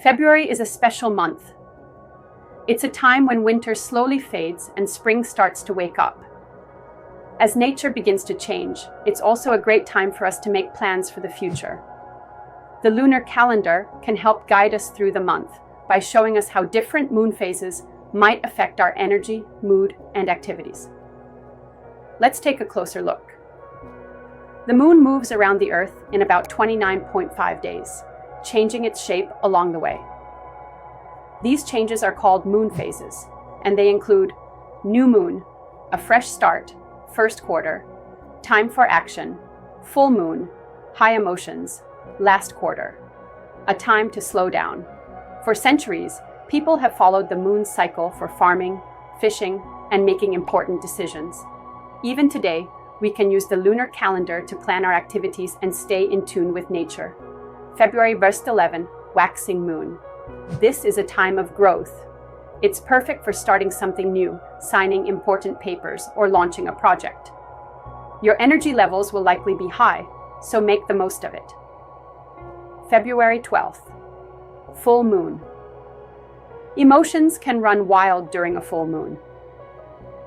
February is a special month. It's a time when winter slowly fades and spring starts to wake up. As nature begins to change, it's also a great time for us to make plans for the future. The lunar calendar can help guide us through the month by showing us how different moon phases might affect our energy, mood, and activities. Let's take a closer look. The moon moves around the Earth in about 29.5 days, changing its shape along the way. These changes are called moon phases, and they include new moon, a fresh start, first quarter, time for action, full moon, high emotions, last quarter, a time to slow down. For centuries, people have followed the moon's cycle for farming, fishing, and making important decisions. Even today, we can use the lunar calendar to plan our activities and stay in tune with nature. February verse 11, waxing moon. This is a time of growth. It's perfect for starting something new, signing important papers, or launching a project. Your energy levels will likely be high, so make the most of it. February 12th, full moon. Emotions can run wild during a full moon.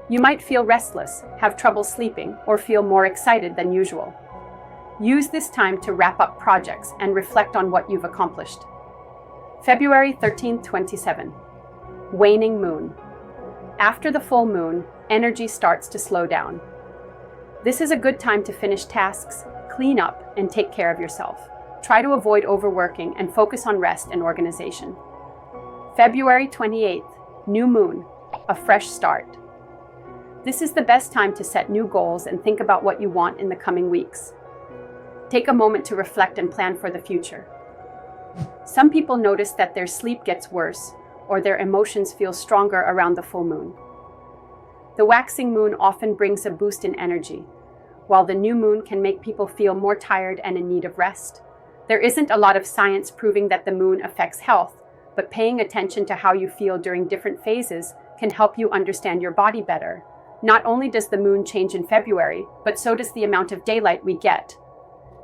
You might feel restless, have trouble sleeping, or feel more excited than usual. Use this time to wrap up projects and reflect on what you've accomplished. February 13th, 27. Waning moon. After the full moon, energy starts to slow down. This is a good time to finish tasks, clean up, and take care of yourself. Try to avoid overworking and focus on rest and organization. February 28th, new moon, a fresh start. This is the best time to set new goals and think about what you want in the coming weeks. Take a moment to reflect and plan for the future. Some people notice that their sleep gets worse or their emotions feel stronger around the full moon. The waxing moon often brings a boost in energy, while the new moon can make people feel more tired and in need of rest. There isn't a lot of science proving that the moon affects health, but paying attention to how you feel during different phases can help you understand your body better. Not only does the moon change in February, but so does the amount of daylight we get.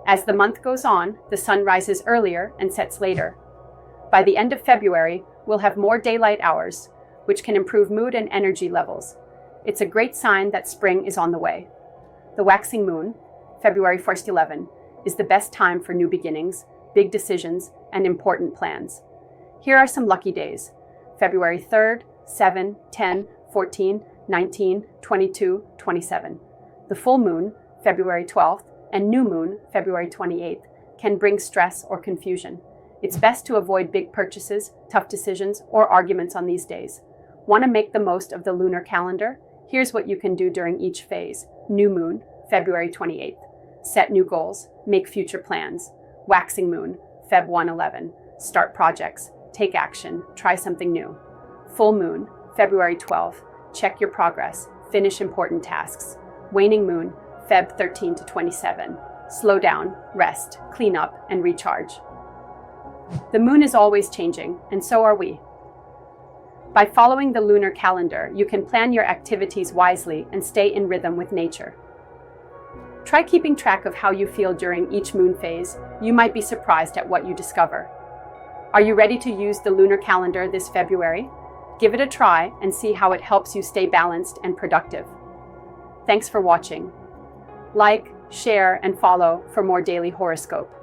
As the month goes on, the sun rises earlier and sets later. By the end of February, we'll have more daylight hours, which can improve mood and energy levels. It's a great sign that spring is on the way. The waxing moon, February 1st, 11, is the best time for new beginnings, big decisions, and important plans. Here are some lucky days: February 3rd, 7, 10, 14, 19, 22, 27. The full moon, February 12th, and new moon, February 28th, can bring stress or confusion. It's best to avoid big purchases, tough decisions, or arguments on these days. Want to make the most of the lunar calendar? Here's what you can do during each phase. New moon, February 28th. Set new goals, make future plans. Waxing moon, Feb 1-11. Start projects, take action, try something new. Full moon, February 12th. Check your progress, finish important tasks. Waning moon, Feb 13 to 27. Slow down, rest, clean up, and recharge. The moon is always changing, and so are we. By following the lunar calendar, you can plan your activities wisely and stay in rhythm with nature. Try keeping track of how you feel during each moon phase. You might be surprised at what you discover. Are you ready to use the lunar calendar this February? Give it a try and see how it helps you stay balanced and productive. Thanks for watching. Like, share, and follow for more daily horoscope.